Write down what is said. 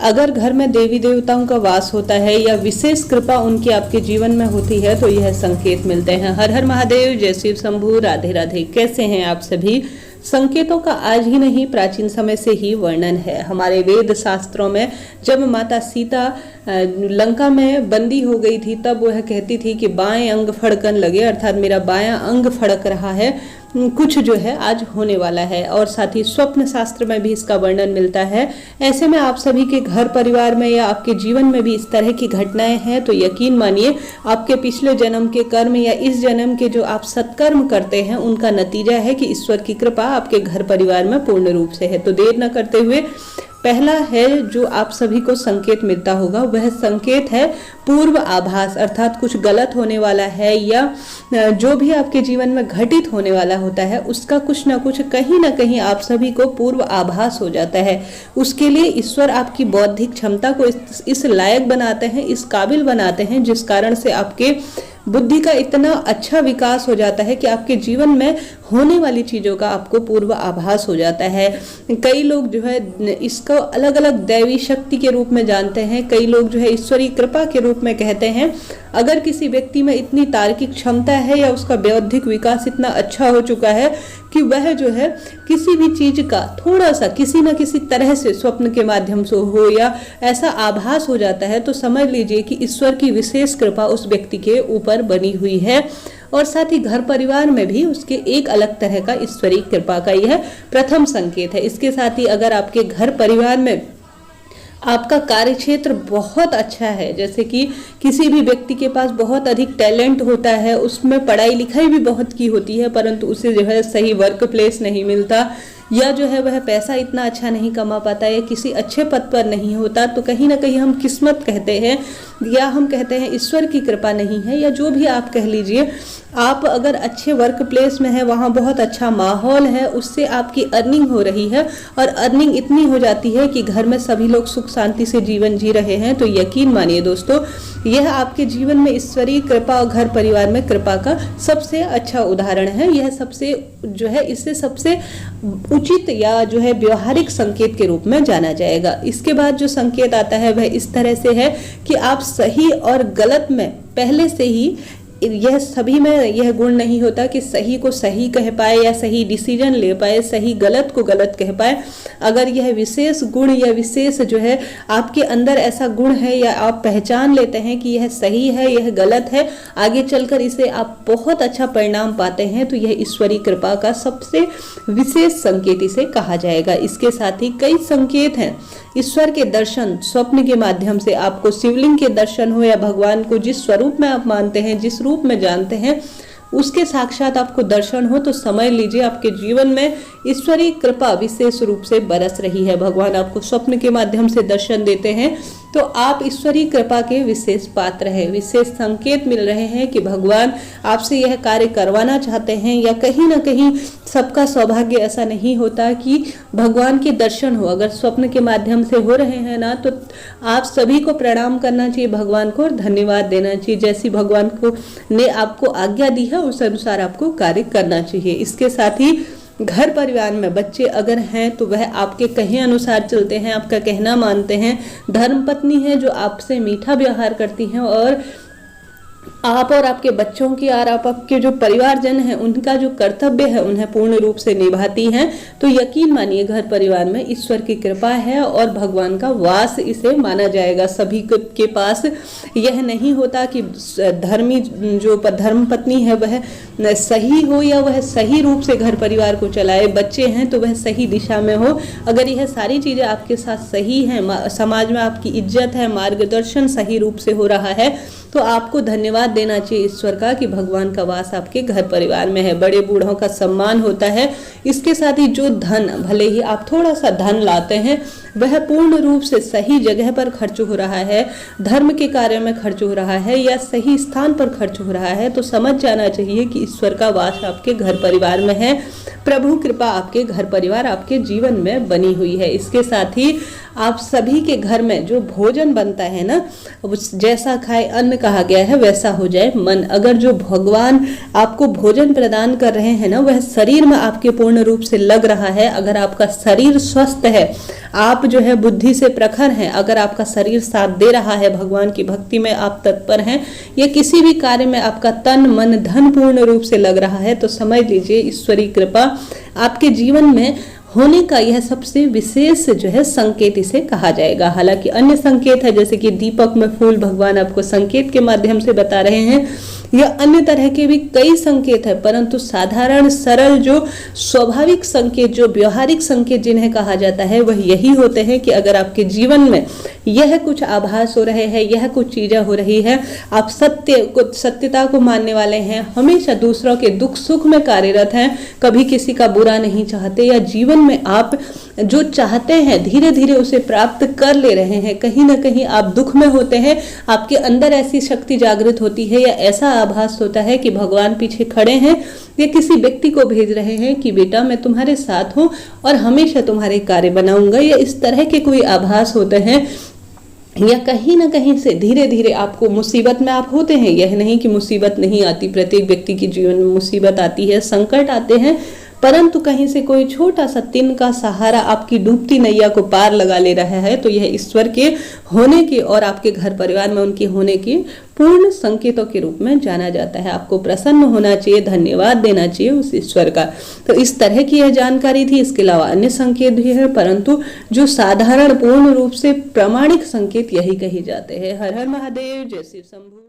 अगर घर में देवी देवताओं का वास होता है या विशेष कृपा उनकी आपके जीवन में होती है तो यह संकेत मिलते हैं। हर हर महादेव, जय शिव शंभू, राधे राधे। कैसे हैं आप सभी? संकेतों का आज ही नहीं, प्राचीन समय से ही वर्णन है। हमारे वेद शास्त्रों में जब माता सीता लंका में बंदी हो गई थी तब वह कहती थी कि बाएं अंग फड़कन लगे, अर्थात मेरा बायां अंग फड़क रहा है, कुछ जो है आज होने वाला है। और साथ ही स्वप्न शास्त्र में भी इसका वर्णन मिलता है। ऐसे में आप सभी के घर परिवार में या आपके जीवन में भी इस तरह की घटनाएं हैं तो यकीन मानिए आपके पिछले जन्म के कर्म या इस जन्म के जो आप सत्कर्म करते हैं उनका नतीजा है कि ईश्वर की कृपा आपके घर परिवार में पूर्ण रूप से है। तो देर न करते हुए पहला है जो आप सभी को संकेत मिलता होगा, वह संकेत है पूर्व आभास, अर्थात कुछ गलत होने वाला है या जो भी आपके जीवन में घटित होने वाला होता है उसका कुछ ना कुछ कहीं ना कहीं आप सभी को पूर्व आभास हो जाता है। उसके लिए ईश्वर आपकी बौद्धिक क्षमता को इस लायक बनाते हैं, इस काबिल बनाते हैं, जिस कारण से आपके बुद्धि का इतना अच्छा विकास हो जाता है कि आपके जीवन में होने वाली चीजों का आपको पूर्व आभास हो जाता है। कई लोग जो है इसको अलग अलग दैवी शक्ति के रूप में जानते हैं, कई लोग जो है ईश्वरीय कृपा के रूप में कहते हैं। अगर किसी व्यक्ति में इतनी तार्किक क्षमता है या उसका बौद्धिक विकास इतना अच्छा हो चुका है कि वह जो है किसी भी चीज का थोड़ा सा किसी न किसी तरह से स्वप्न के माध्यम से हो या ऐसा आभास हो जाता है तो समझ लीजिए कि ईश्वर की विशेष कृपा उस व्यक्ति के ऊपर बनी हुई है। और साथ ही घर परिवार में भी उसके एक अलग तरह का ईश्वरीय कृपा का यह प्रथम संकेत है। इसके साथ ही अगर आपके घर परिवार में आपका कार्य क्षेत्र बहुत अच्छा है, जैसे कि किसी भी व्यक्ति के पास बहुत अधिक टैलेंट होता है, उसमें पढ़ाई लिखाई भी बहुत की होती है परंतु उसे जो है सही वर्क प्लेस नहीं मिलता या जो है वह पैसा इतना अच्छा नहीं कमा पाता या किसी अच्छे पद पर नहीं होता, तो कहीं ना कहीं हम किस्मत कहते हैं या हम कहते हैं ईश्वर की कृपा नहीं है या जो भी आप कह लीजिए। आप अगर अच्छे वर्क प्लेस में है, वहाँ बहुत अच्छा माहौल है, उससे आपकी अर्निंग हो रही है और अर्निंग इतनी हो जाती है कि घर में सभी लोग सुख शांति से जीवन जी रहे हैं, तो यकीन मानिए दोस्तों यह आपके जीवन में ईश्वरीय कृपा और घर परिवार में कृपा का सबसे अच्छा उदाहरण है। यह सबसे जो है इससे सबसे उचित या जो है व्यवहारिक संकेत के रूप में जाना जाएगा। इसके बाद जो संकेत आता है वह इस तरह से है कि आप सही और गलत में पहले से ही, यह सभी में यह गुण नहीं होता कि सही को सही कह पाए या सही डिसीजन ले पाए, सही गलत को गलत कह पाए। अगर यह विशेष गुण या विशेष जो है आपके अंदर ऐसा गुण है या आप पहचान लेते हैं कि यह सही है यह गलत है, आगे चलकर इसे आप बहुत अच्छा परिणाम पाते हैं, तो यह ईश्वरीय कृपा का सबसे विशेष संकेत इसे कहा जाएगा। इसके साथ ही कई संकेत हैं। ईश्वर के दर्शन स्वप्न के माध्यम से, आपको शिवलिंग के दर्शन हो या भगवान को जिस स्वरूप में आप मानते हैं, जिस रूप में जानते हैं, उसके साक्षात आपको दर्शन हो तो समझ लीजिए आपके जीवन में ईश्वरीय कृपा विशेष रूप से बरस रही है। भगवान आपको स्वप्न के माध्यम से दर्शन देते हैं तो आप ईश्वरीय कृपा के विशेष पात्र हैं। विशेष संकेत मिल रहे हैं कि भगवान आपसे यह कार्य करवाना चाहते हैं या कहीं ना कहीं सबका सौभाग्य ऐसा नहीं होता कि भगवान के दर्शन हो। अगर स्वप्न के माध्यम से हो रहे हैं ना तो आप सभी को प्रणाम करना चाहिए भगवान को और धन्यवाद देना चाहिए। जैसी भगवान को ने आपको आज्ञा दी है उस अनुसार आपको कार्य करना चाहिए। इसके साथ ही घर परिवार में बच्चे अगर हैं तो वह आपके कहे अनुसार चलते हैं, आपका कहना मानते हैं। धर्मपत्नी है जो आपसे मीठा व्यवहार करती हैं और आप और आपके बच्चों की और आपके जो परिवारजन हैं उनका जो कर्तव्य है उन्हें पूर्ण रूप से निभाती हैं, तो यकीन मानिए घर परिवार में ईश्वर की कृपा है और भगवान का वास इसे माना जाएगा। सभी के पास यह नहीं होता कि धर्मी जो धर्म पत्नी है वह सही हो या वह सही रूप से घर परिवार को चलाए, बच्चे हैं तो वह सही दिशा में हो। अगर यह सारी चीजें आपके साथ सही हैं, समाज में आपकी इज्जत है, मार्गदर्शन सही रूप से हो रहा है, तो आपको धन्यवाद देना चाहिए ईश्वर का कि भगवान का वास आपके घर परिवार में है। बड़े बूढ़ों का सम्मान होता है। इसके साथ ही जो धन, भले ही आप थोड़ा सा धन लाते हैं, वह पूर्ण रूप से सही जगह पर खर्च हो रहा है, धर्म के कार्य में खर्च हो रहा है या सही स्थान पर खर्च हो रहा है, तो समझ जाना चाहिए कि ईश्वर का वास आपके घर परिवार में है। प्रभु कृपा आपके घर परिवार आपके जीवन में बनी हुई है। इसके साथ ही आप सभी के घर में जो भोजन बनता है ना, जैसा खाए अन्न कहा गया है वैसा हो जाए मन। अगर जो भगवान आपको भोजन प्रदान कर रहे हैं ना, वह शरीर में आपके पूर्ण रूप से लग रहा है, अगर आपका शरीर स्वस्थ है, आप जो है बुद्धि से प्रखर हैं, अगर आपका शरीर साथ दे रहा है, भगवान की भक्ति में आप तत्पर हैं, या किसी भी कार्य में आपका तन मन धन पूर्ण रूप से लग रहा है, तो समझ लीजिए ईश्वरी कृपा आपके जीवन में होने का यह सबसे विशेष जो है संकेत इसे कहा जाएगा। हालांकि अन्य संकेत है, जैसे कि दीपक में फूल भगवान आपको संकेत के माध्यम से बता रहे हैं, या अन्य तरह के भी कई संकेत है, परंतु साधारण सरल जो स्वाभाविक संकेत, जो व्यवहारिक संकेत जिन्हें कहा जाता है, वह यही होते हैं कि अगर आपके जीवन में यह कुछ आभास हो रहे हैं, यह कुछ चीजें हो रही है, आप सत्यता को मानने वाले हैं, हमेशा दूसरों के दुख सुख में कार्यरत हैं, कभी किसी का बुरा नहीं चाहते, या जीवन में आप जो चाहते हैं धीरे धीरे उसे प्राप्त कर ले रहे हैं, कहीं ना कहीं आप दुख में होते हैं, आपके अंदर ऐसी शक्ति जागृत होती है, या ऐसा आभास होता है कि भगवान पीछे खड़े हैं, या किसी व्यक्ति को भेज रहे हैं कि बेटा मैं तुम्हारे साथ हूं और हमेशा तुम्हारे कार्य बनाऊंगा, या इस तरह के कोई आभास होते हैं, या कहीं ना कहीं से धीरे धीरे आपको मुसीबत में आप होते हैं। यह नहीं कि मुसीबत नहीं आती, प्रत्येक व्यक्ति के जीवन में मुसीबत आती है, संकट आते हैं, परंतु कहीं से कोई छोटा सा तिन का सहारा आपकी डूबती नैया को पार लगा ले रहा है, तो यह ईश्वर के होने के और आपके घर परिवार में उनके होने के पूर्ण संकेतों के रूप में जाना जाता है। आपको प्रसन्न होना चाहिए, धन्यवाद देना चाहिए उस ईश्वर का। तो इस तरह की यह जानकारी थी। इसके अलावा अन्य संकेत भी है, परंतु जो साधारण पूर्ण रूप से प्रामाणिक संकेत यही कहे जाते हैं। हर हर महादेव, जय शिव शंभू।